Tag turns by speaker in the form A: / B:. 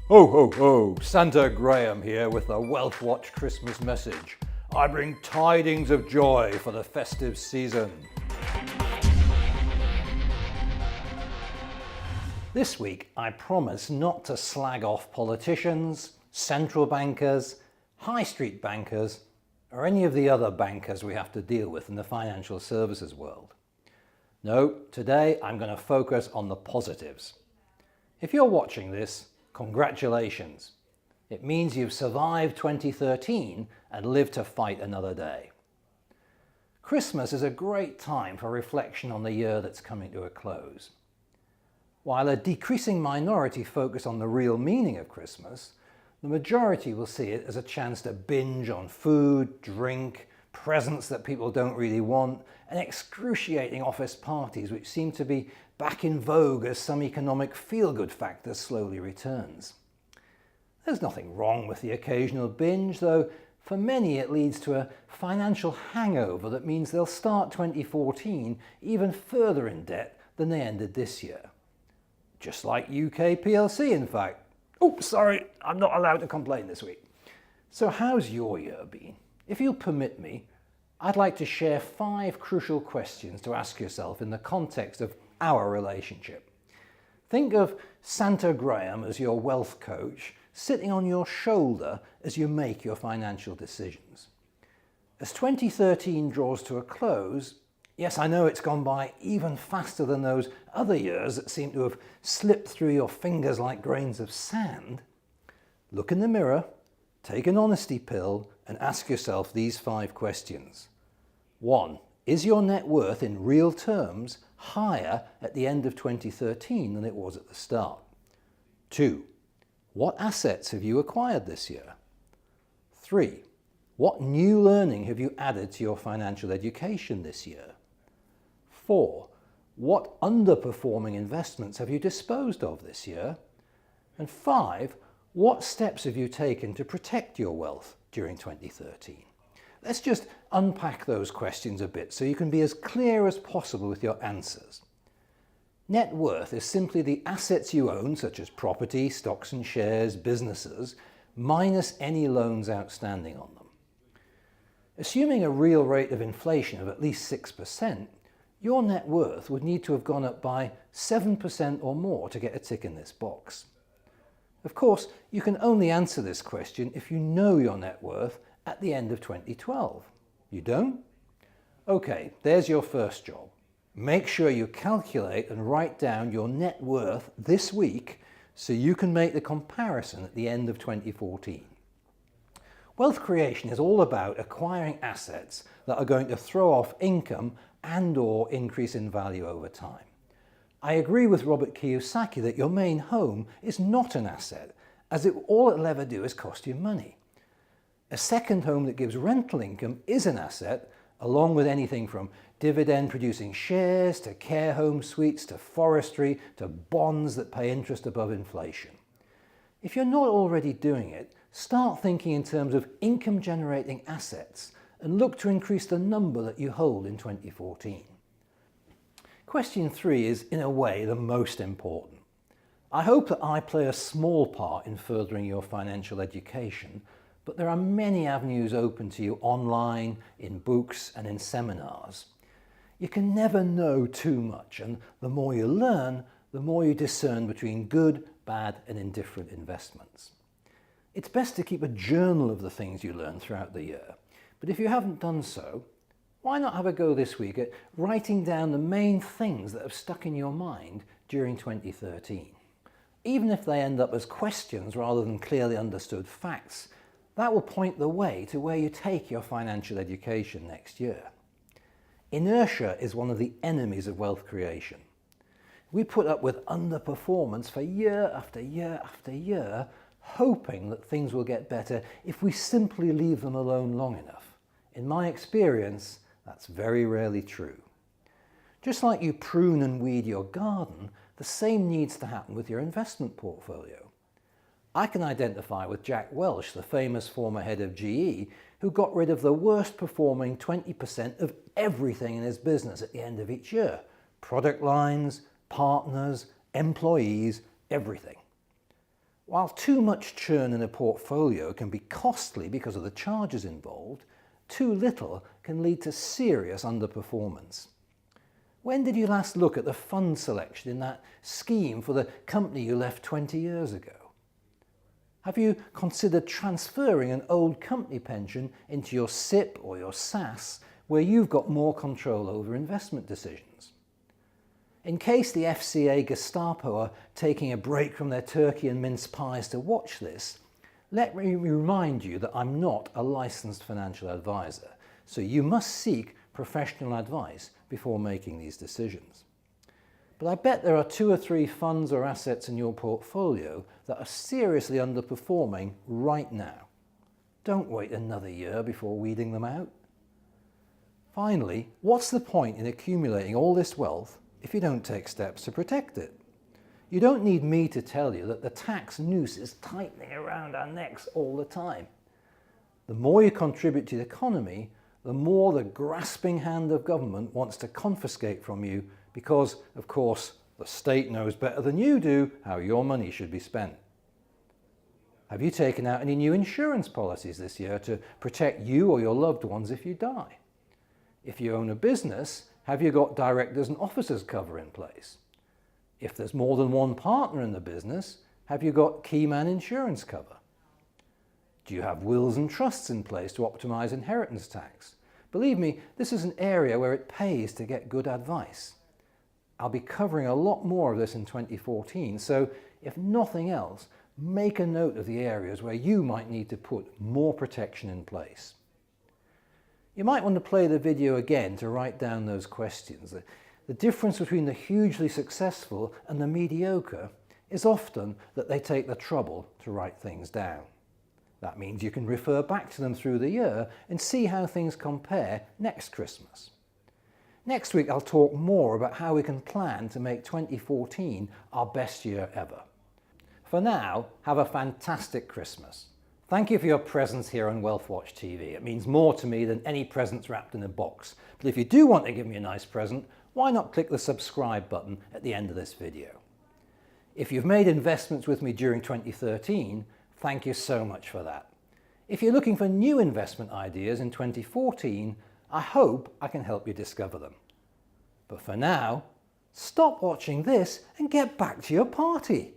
A: Ho, ho, ho! Santa Graham here with the Wealth Watch Christmas message. I bring tidings of joy for the festive season. This week, I promise not to slag off politicians, central bankers, high street bankers, or any of the other bankers we have to deal with in the financial services world. No, today I'm going to focus on the positives. If you're watching this, congratulations. It means you've survived 2013 and lived to fight another day. Christmas is a great time for reflection on the year that's coming to a close. While a decreasing minority focus on the real meaning of Christmas, the majority will see it as a chance to binge on food, drink, presents that people don't really want, and excruciating office parties which seem to be back in vogue as some economic feel-good factor slowly returns. There's nothing wrong with the occasional binge, though for many it leads to a financial hangover that means they'll start 2014 even further in debt than they ended this year. Just like UK PLC, in fact. Oh, sorry, I'm not allowed to complain this week. So how's your year been? If you'll permit me, I'd like to share 5 crucial questions to ask yourself in the context of our relationship. Think of Santa Graham as your wealth coach sitting on your shoulder as you make your financial decisions. As 2013 draws to a close, yes, I know it's gone by even faster than those other years that seem to have slipped through your fingers like grains of sand. Look in the mirror, take an honesty pill, and ask yourself these 5 questions. 1. Is your net worth in real terms higher at the end of 2013 than it was at the start? 2. What assets have you acquired this year? 3. What new learning have you added to your financial education this year? 4. What underperforming investments have you disposed of this year? And 5. What steps have you taken to protect your wealth during 2013? Let's just unpack those questions a bit so you can be as clear as possible with your answers. Net worth is simply the assets you own, such as property, stocks and shares, businesses, minus any loans outstanding on them. Assuming a real rate of inflation of at least 6%, your net worth would need to have gone up by 7% or more to get a tick in this box. Of course, you can only answer this question if you know your net worth at the end of 2012. You don't? Okay, there's your first job. Make sure you calculate and write down your net worth this week so you can make the comparison at the end of 2014. Wealth creation is all about acquiring assets that are going to throw off income and/or increase in value over time. I agree with Robert Kiyosaki that your main home is not an asset, as all it'll ever do is cost you money. A second home that gives rental income is an asset, along with anything from dividend-producing shares to care home suites to forestry to bonds that pay interest above inflation. If you're not already doing it, start thinking in terms of income-generating assets and look to increase the number that you hold in 2014. Question 3 is, in a way, the most important. I hope that I play a small part in furthering your financial education, but there are many avenues open to you online, in books, and in seminars. You can never know too much, and the more you learn, the more you discern between good, bad, and indifferent investments. It's best to keep a journal of the things you learn throughout the year, but if you haven't done so, why not have a go this week at writing down the main things that have stuck in your mind during 2013? Even if they end up as questions rather than clearly understood facts, that will point the way to where you take your financial education next year. Inertia is one of the enemies of wealth creation. We put up with underperformance for year after year after year, hoping that things will get better if we simply leave them alone long enough. In my experience, that's very rarely true. Just like you prune and weed your garden, the same needs to happen with your investment portfolio. I can identify with Jack Welch, the famous former head of GE, who got rid of the worst performing 20% of everything in his business at the end of each year. Product lines, partners, employees, everything. While too much churn in a portfolio can be costly because of the charges involved, too little can lead to serious underperformance. When did you last look at the fund selection in that scheme for the company you left 20 years ago? Have you considered transferring an old company pension into your SIP or your SAS, where you've got more control over investment decisions? In case the FCA Gestapo are taking a break from their turkey and mince pies to watch this, let me remind you that I'm not a licensed financial advisor, so you must seek professional advice before making these decisions. But I bet there are 2 or 3 funds or assets in your portfolio that are seriously underperforming right now. Don't wait another year before weeding them out. Finally, what's the point in accumulating all this wealth if you don't take steps to protect it? You don't need me to tell you that the tax noose is tightening around our necks all the time. The more you contribute to the economy, the more the grasping hand of government wants to confiscate from you because, of course, the state knows better than you do how your money should be spent. Have you taken out any new insurance policies this year to protect you or your loved ones if you die? If you own a business, have you got directors and officers cover in place? If there's more than one partner in the business, have you got key man insurance cover? Do you have wills and trusts in place to optimize inheritance tax? Believe me, this is an area where it pays to get good advice. I'll be covering a lot more of this in 2014, so if nothing else, make a note of the areas where you might need to put more protection in place. You might want to play the video again to write down those questions. The difference between the hugely successful and the mediocre is often that they take the trouble to write things down. That means you can refer back to them through the year and see how things compare next Christmas. Next week I'll talk more about how we can plan to make 2014 our best year ever. For now, have a fantastic Christmas. Thank you for your presence here on WealthWatch TV. It means more to me than any presents wrapped in a box. But if you do want to give me a nice present, why not click the subscribe button at the end of this video? If you've made investments with me during 2013, thank you so much for that. If you're looking for new investment ideas in 2014, I hope I can help you discover them. But for now, stop watching this and get back to your party.